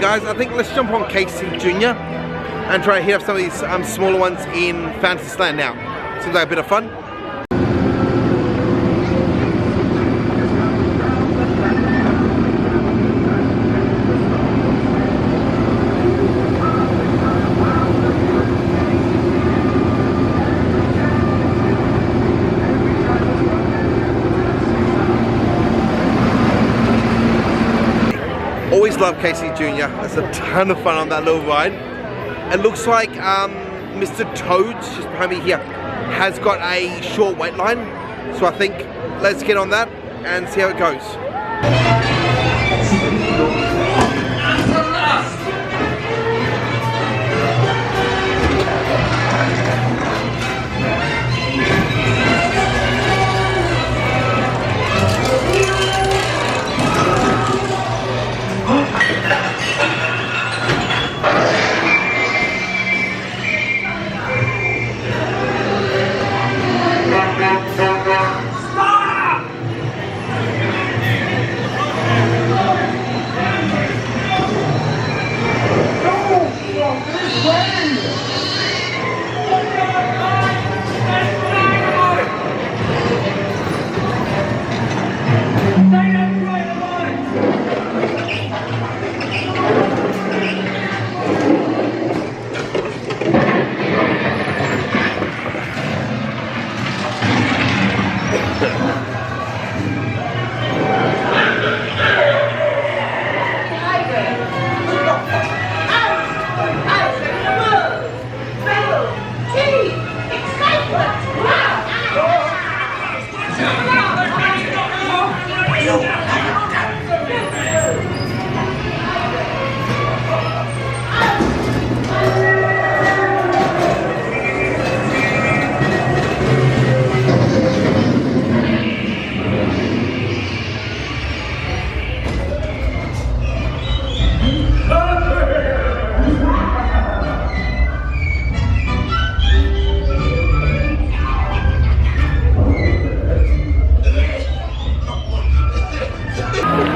Guys, I think let's jump on Casey Jr. and try to hit up some of these smaller ones in Fantasyland now. Seems like a bit of fun. Always love Casey Jr. That's a ton of fun on that little ride. It looks like Mr. Toad's, just behind me here, has got a short wait line. So I think let's get on that and see how it goes.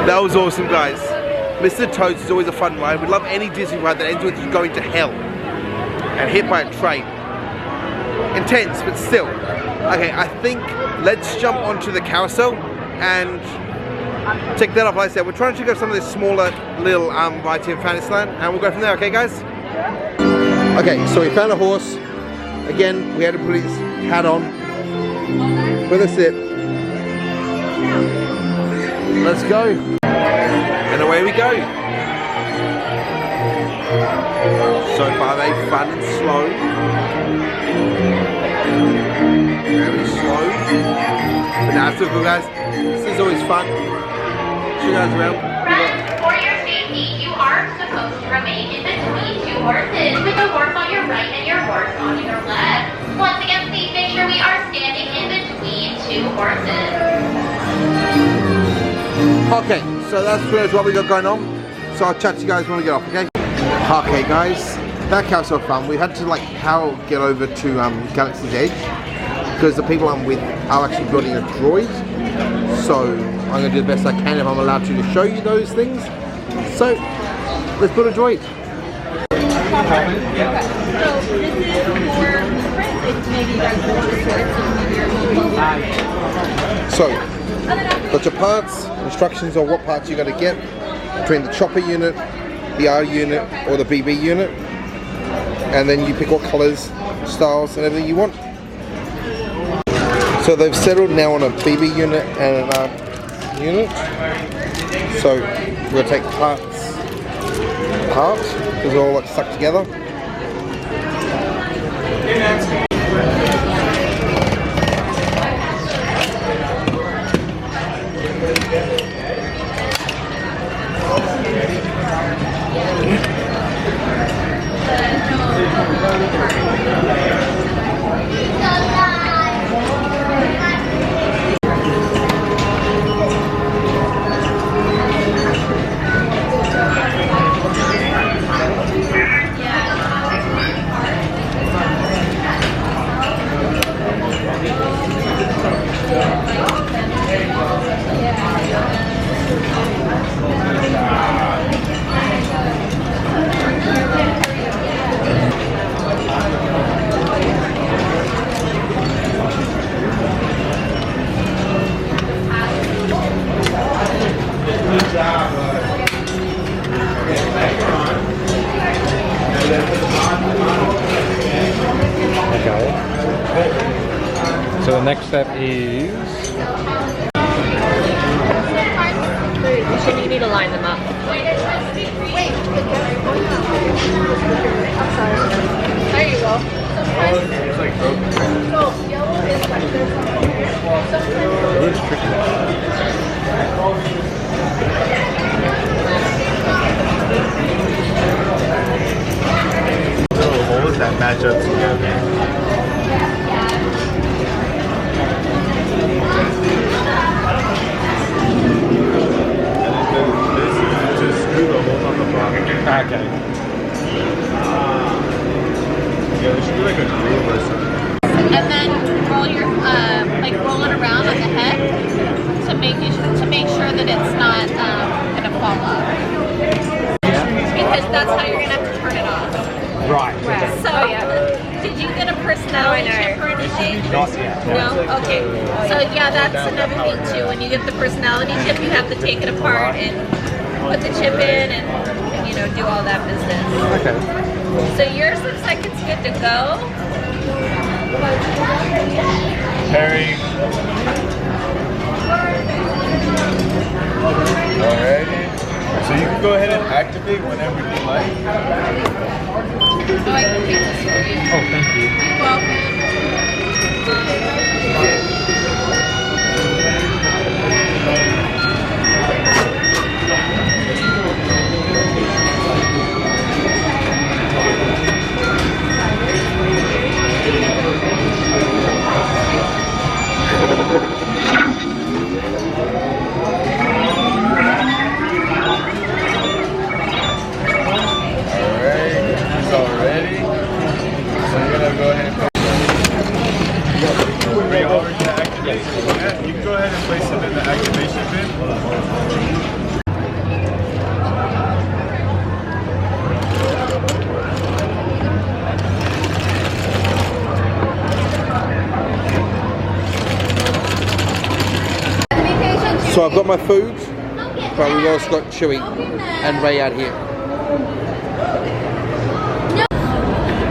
That was awesome, guys. Mr. Toad's is always a fun ride. We love any Disney ride that ends with you going to hell and hit by a train. Intense, but still. Okay, I think let's jump onto the carousel and check that off. Like I said, we're trying to check out some of the smaller little rides here in Fantasyland, and we'll go from there, okay, guys? Okay, so we found a horse. Again, we had to put his hat on. But that's it. Let's go. And away we go. So far they're fun and slow. Very slow. But now it's so cool, guys. This is always fun. Show you guys around. For your safety, you are supposed to remain in between two horses, with the horse on your right and your horse on your left. Once again, please make sure we are standing in between two horses. Okay, so that's pretty much what we got going on. So I'll chat to you guys when we get off, okay? Okay, guys, that carousel fun. We had to like how get over to Galaxy's Edge because the people I'm with are actually building a droid. So I'm gonna do the best I can if I'm allowed to show you those things. So let's build a droid. So this is for friends if maybe you guys want to sort some of your So got your parts, instructions on what parts you're going to get between the chopper unit, the R unit or the BB unit, and then you pick what colors, styles and everything you want. So they've settled now on a BB unit and an R unit. So we're going to take parts apart because they're all like stuck together. next step is... You need to line them up. Wait. I'm sorry. There you go. It's like broken. So yellow is like this one here. It's tricky. Little holes that match up together. Just screw the holes on the bottom. Okay. Yeah, there should be like a groove or something. And then roll your roll it around on the head to make sure that it's not gonna fall off. Because that's how you're gonna have to turn it off. Right. So did you get a personality chip or anything? Not yet. No? Okay. So yeah, that's another thing too. When you get the personality chip, you have to take it apart and put the chip in and do all that business. Okay. So yours looks like it's good to go. Harry. Alrighty. So you can go ahead and activate whenever you like. Oh, I can take this for you. Oh, thank you. You're welcome. You can go ahead and place it in the activation bin. So I've got my food, but we've also got Chewy and Ray out here.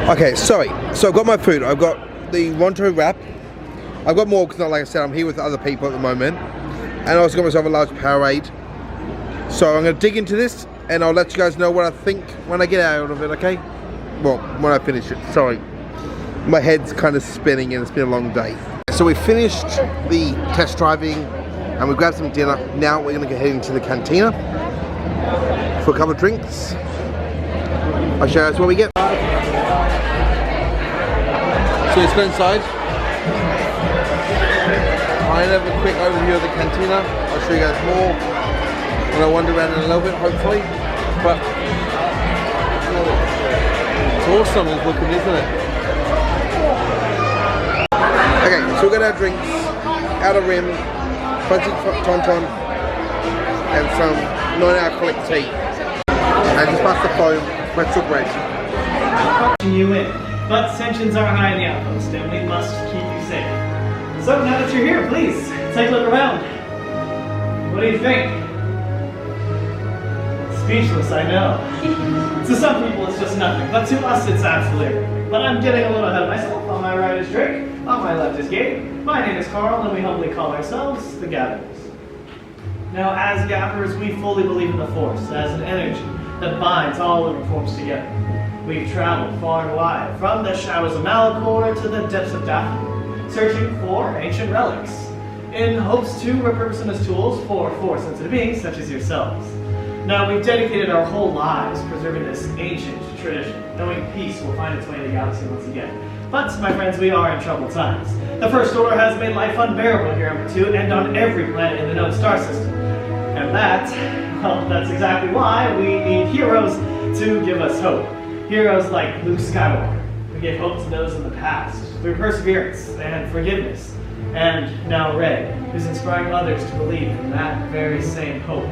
Okay, sorry. So I've got my food. I've got the Ronto wrap. I've got more because, like I said, I'm here with other people at the moment. And I also got myself a large Powerade. So I'm going to dig into this and I'll let you guys know what I think when I get out of it, okay? Well, when I finish it, sorry. My head's kind of spinning and it's been a long day. So we finished the test driving and we grabbed some dinner. Now we're going to go head into the cantina for a couple of drinks. I'll show you guys what we get. So let's go inside. I'll have a quick overview of the cantina. I'll show you guys more when I wander around in a little bit, hopefully. But it's awesome looking, isn't it? Okay, so we're gonna have drinks, outer rim, fuzzy tauntaun, and some non-alcoholic tea. And just past the foam, pretzel bread. You in, but tensions are high in the outpost and we must keep you safe. So now that you're here, please take a look around. What do you think? Speechless, I know. To some people it's just nothing, but to us it's absolute. But I'm getting a little ahead of myself. On my right is Drake, on my left is Gabe. My name is Carl and we humbly call ourselves the Gatherers. Now as Gatherers, we fully believe in the Force as an energy that binds all living forms together. We've traveled far and wide, from the shadows of Malachor to the depths of Dathomir, searching for ancient relics, in hopes to repurpose them as tools for Force-sensitive beings such as yourselves. Now, we've dedicated our whole lives preserving this ancient tradition, knowing peace will find its way in the galaxy once again. But, my friends, we are in troubled times. The First Order has made life unbearable here on Batuu and on every planet in the known star system. And that's exactly why we need heroes to give us hope. Heroes like Luke Skywalker. We gave hope to those in the past, through perseverance and forgiveness. And now Rey, who's inspiring others to believe in that very same hope.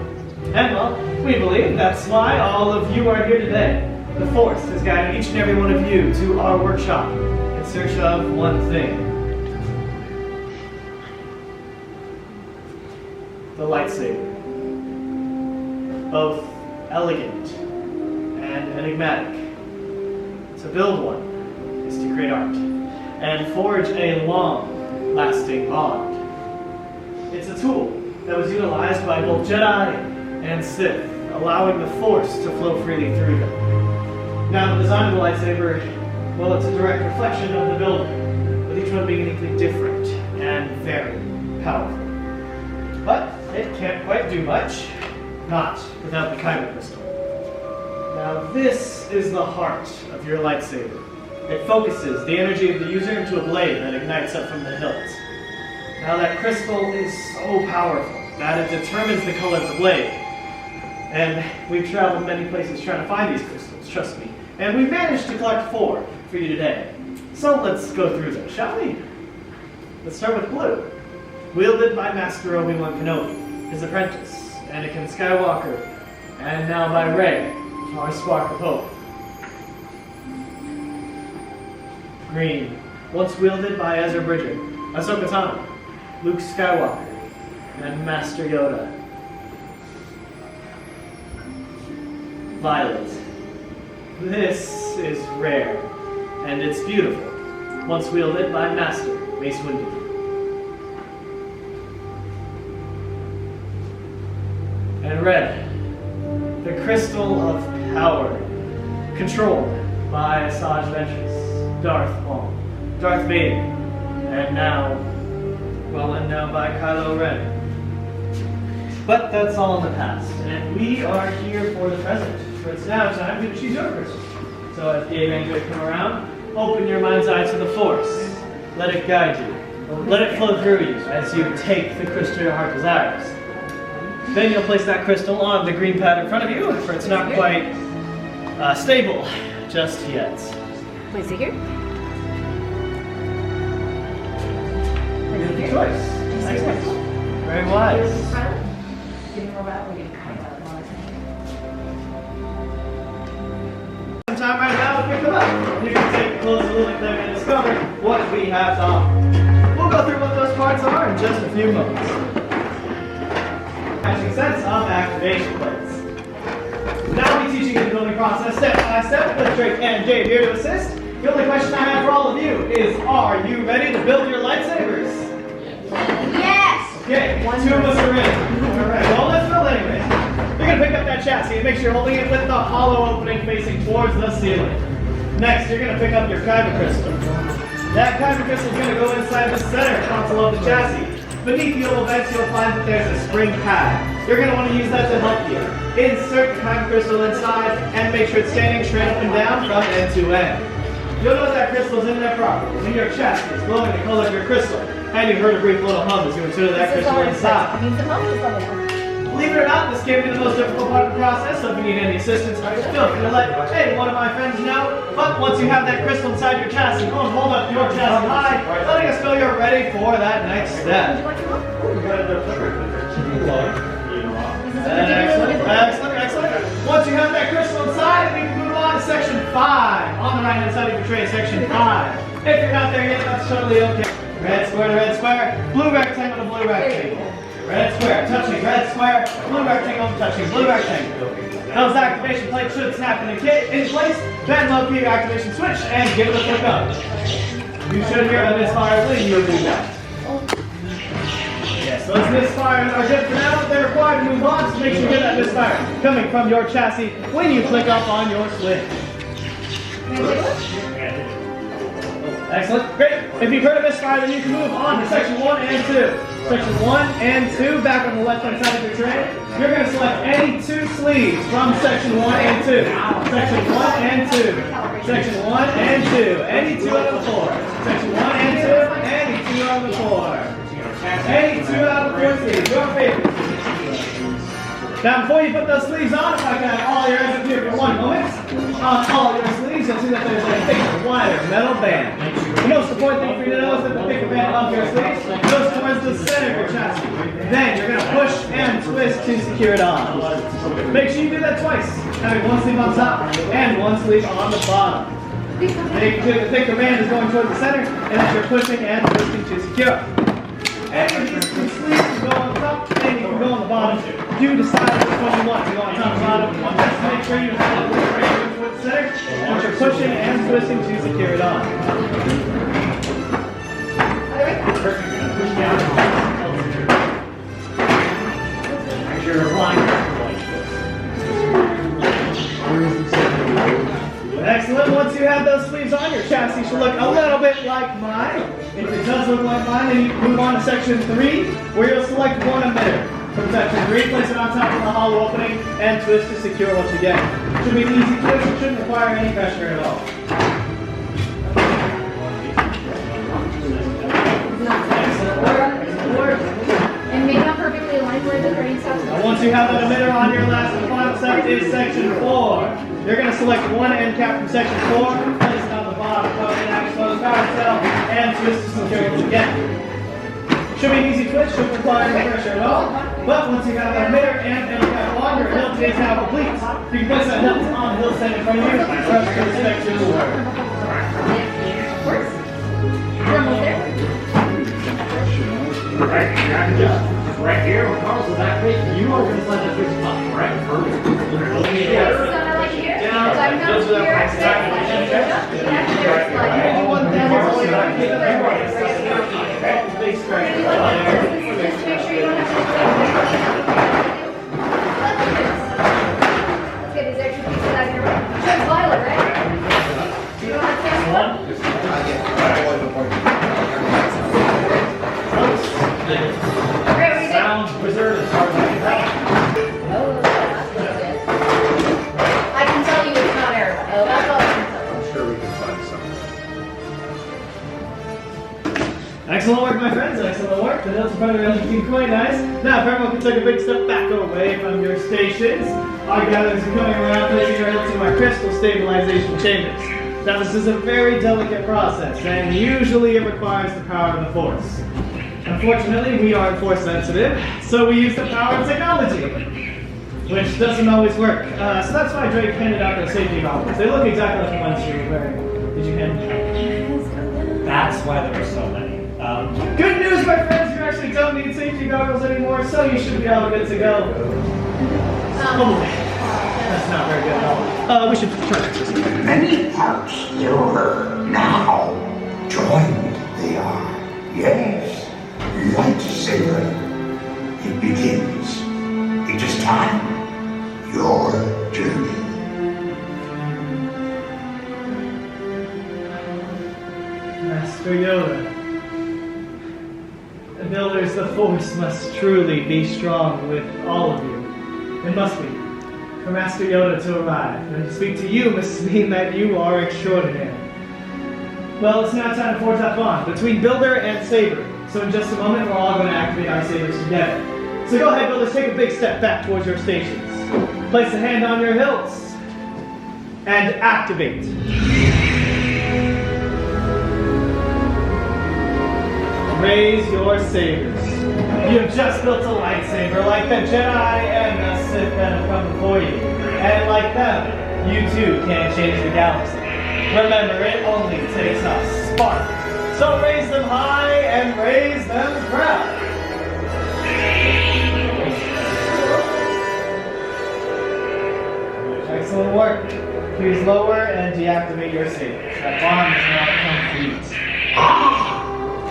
And well, we believe that's why all of you are here today. The Force has guided each and every one of you to our workshop in search of one thing. The lightsaber. Both elegant and enigmatic. To build one is to create art, and forge a long lasting bond. It's a tool that was utilized by both Jedi and Sith, allowing the Force to flow freely through them. Now, the design of the lightsaber, well, it's a direct reflection of the builder, with each one being uniquely different and very powerful. But it can't quite do much, not without the Kyber crystal. Now, this is the heart of your lightsaber. It focuses the energy of the user into a blade that ignites up from the hilt. Now, that crystal is so powerful that it determines the color of the blade. And we've traveled many places trying to find these crystals, trust me. And we managed to collect 4 for you today. So let's go through them, shall we? Let's start with blue. Wielded by Master Obi-Wan Kenobi, his apprentice, Anakin Skywalker, and now by Rey, our spark of hope. Green, once wielded by Ezra Bridger, Ahsoka Tano, Luke Skywalker, and Master Yoda. Violet. This is rare, and it's beautiful, once wielded by Master Mace Windu. And red, the crystal of power, controlled by Asajj Ventress, Darth Maul, Darth Vader, and now by Kylo Ren. But that's all in the past, and we are here for the present. For it's now time to choose your crystal. So as the Avenger come around, open your mind's eye to the Force. Let it guide you. Let it flow through you as you take the crystal your heart desires. Then you'll place that crystal on the green pad in front of you, for it's not quite stable just yet. Place it here. Good choice. Excellent. Very wise. Time right now to pick them up. You can take a closer look at them and discover what we have on. We'll go through what those parts are in just a few moments. Matching sets of activation plates. Now I'll be teaching you the building process step by step with Drake and Jade here to assist. The only question I have for all of you is, are you ready to build your lightsabers? Yes! Okay, 2 of us are ready. Alright, well let's build anyway. You're going to pick up that chassis and make sure you're holding it with the hollow opening facing towards the ceiling. Next, you're going to pick up your Kyber crystal. That Kyber crystal is going to go inside the center console of the chassis. Beneath the oval vents, you'll find that there's a spring pad. You're going to want to use that to help you. Insert the Kyber crystal inside and make sure it's standing straight up and down from end to end. You'll know that crystal's in there properly when your chassis is glowing the color of your crystal. And you heard a brief little hum as you insert that crystal inside. Believe it or not, this can be the most difficult part of the process, so if you need any assistance, feel free to let one of my friends know. But once you have that crystal inside your chassis, go and hold up your chassis high, letting us know you're ready for that next step. Excellent. Once you have that crystal inside, we can move on to section 5. On the right-hand side of your tray, section 5. If you're not there yet, that's totally okay. Red square to red square, blue rectangle to blue rectangle. Red square, touching red square, blue rectangle, touching blue rectangle. Those activation plates should snap in place, then locate your activation switch and give it a flick up. You should hear a misfire when you do that. Yes, those misfires are good for now, but they're required to move on, so make sure you get that misfire coming from your chassis when you click up on your switch. Excellent. Great. If you've heard of this fire, then you can move on to section 1 and 2. Section 1 and 2, back on the left-hand side of your tray. You're going to select any 2 sleeves from section 1 and 2. Section 1 and 2. Section 1 and 2. Any 2 out of the 4. Section 1 and 2. Any 2 out of the 4. Any 2 out of the 4 sleeves. Your favorite. Now, before you put those sleeves on, if I can have all your eyes up here for 1 moment. On all your sleeves, you'll see that there's a thicker, wider metal band. The most important thing for you to know is that the thicker band of your sleeves goes towards the center of your chassis. Then you're going to push and twist to secure it on. Make sure you do that twice, having 1 sleeve on top and 1 sleeve on the bottom. Make sure the thicker band is going towards the center and that you're pushing and twisting to secure. Any of these 2 sleeves can go on top and you can go on the bottom. You decide which one you want to go on top or bottom. Just make sure you have the band towards the center and that you're pushing and twisting to secure it on. Perfect. Push down. Make sure you're flying like this. Excellent. Once you have those sleeves on, your chassis should look a little bit like mine. If it does look like mine, then you move on to section 3, where you'll select one emitter. From section 3, place it on top of the hollow opening and twist to secure what you get. Should be an easy twist, it shouldn't require any pressure at all. And make them perfectly aligned where the drain stops. Now once you have that emitter on, your last and final step is section 4. You're going to select one end cap from section 4, place it on the bottom of the exposed power cell, and twist to secure what you get. Should be an easy twist, shouldn't require any pressure at all. But once you have that emitter and end cap on, your hilt is now complete. You can place that hilt on the hilt stand in front of you, press to section 4. Right, right here, when Carlos is activated, you are going to let that switch up, right? Perfect. Yeah. So I like here. So I'm down here. Big stretch. Just make sure you don't have to. Let's get these extra pieces out of here. Just violet, right? You don't have to test one? Sound preserved as far as I can tell. I can tell you it's not air. Oh, that's all I can tell you. I'm sure we can find something. Excellent work, my friends. Excellent work. The hilts in front of you are looking quite nice. Now, if everyone can take a big step back away from your stations, our gatherers are coming around, placing your hilts in my crystal stabilization chambers. Now, this is a very delicate process, and usually it requires the power of the Force. Unfortunately, we aren't Force sensitive, so we use the power of technology, which doesn't always work. So that's why Drake handed out their safety goggles. They look exactly like the ones you were wearing. Did you hand them out? That's why there were so many. Good news, my friends, you actually don't need safety goggles anymore, so you should be all good to go. Oh, that's not very good at all. We should try this. Many parts still now. Joined they are. Yes. Lightsaber. It begins. It is time. Your journey. Master Yoda. Builders, the Force must truly be strong with all of you. It must be. For Master Yoda to arrive and to speak to you must mean that you are extraordinary. Well, it's now time to forge that bond between Builder and Saber. So in just a moment, we're all going to activate our sabers together. So go ahead, Builders, take a big step back towards your stations. Place a hand on your hilts and activate. Raise your sabers. You have just built a lightsaber like the Jedi and the Sith that have come before you. And like them, you too can't change the galaxy. Remember, it only takes a spark. So raise them high and raise them proud. Excellent work. Please lower and deactivate your sabers. That bond is now complete.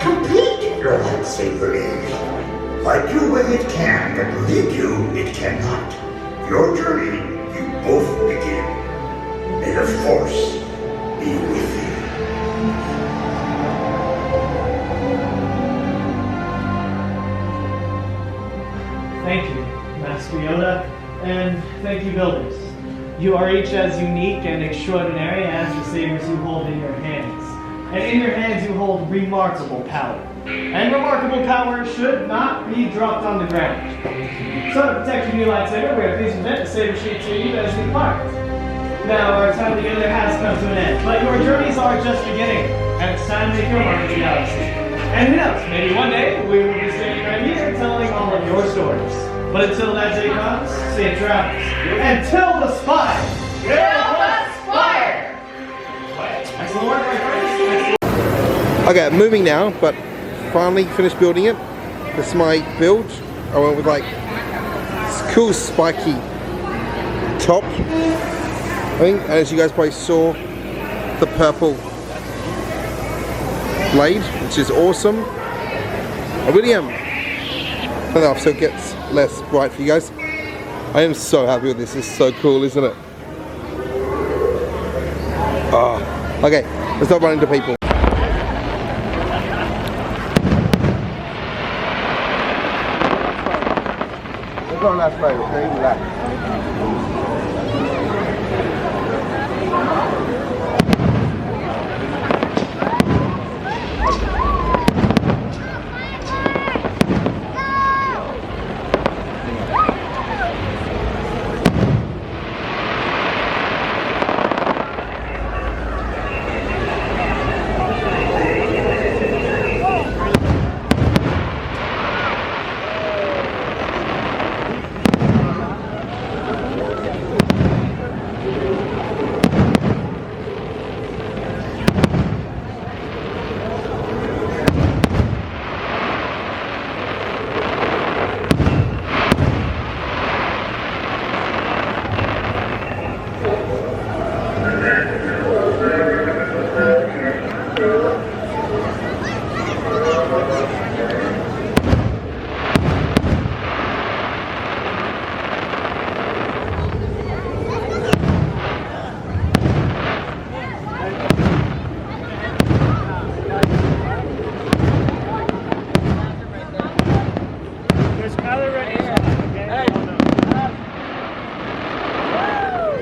Complete your lightsaber is. Like you when it can, but leave you it cannot. Your journey, you both begin. May the Force be with you. Thank you, Master Yoda, and thank you, Builders. You are each as unique and extraordinary as the sabers you hold in your hands. And in your hands you hold remarkable power. And remarkable power should not be dropped on the ground. So to protect your new lightsaber, we are pleased to present a saber sheet to you as required. Now our time together has come to an end, but your journeys are just beginning, and it's time to make your mark in the galaxy. And who knows, maybe one day we will be standing right here telling all of your stories. But until that day comes, safe travels. Until the spire! Excellent work, my friends. Okay, moving now, but finally finished building it. This is my build. I went with like this cool spiky top. I think, as you guys probably saw, the purple blade, which is awesome. I really am. Turn that off so it gets less bright for you guys. I am so happy with this. This is so cool, isn't it? Oh. Okay, let's not run into people. Let's go on that road, okay? Relax.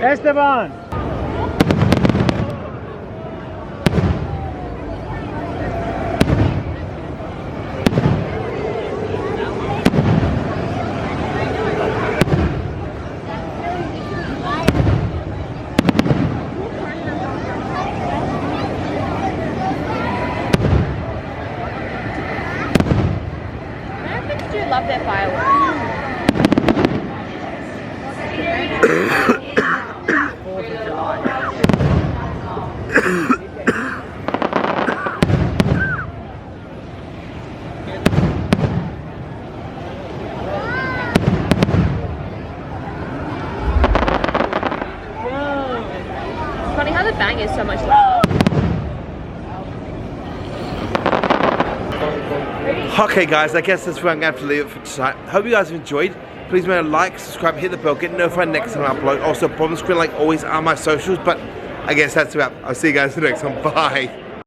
Esteban! Americans do love their fireworks. It's funny how the bang is so much louder. Okay guys, I guess that's where I'm going to have to leave it for tonight. Hope you guys have enjoyed. Please remember to like, subscribe, hit the bell, get notified next time I upload. Also, bottom screen like always are my socials, but I guess that's about. I'll see you guys in the next one. Bye.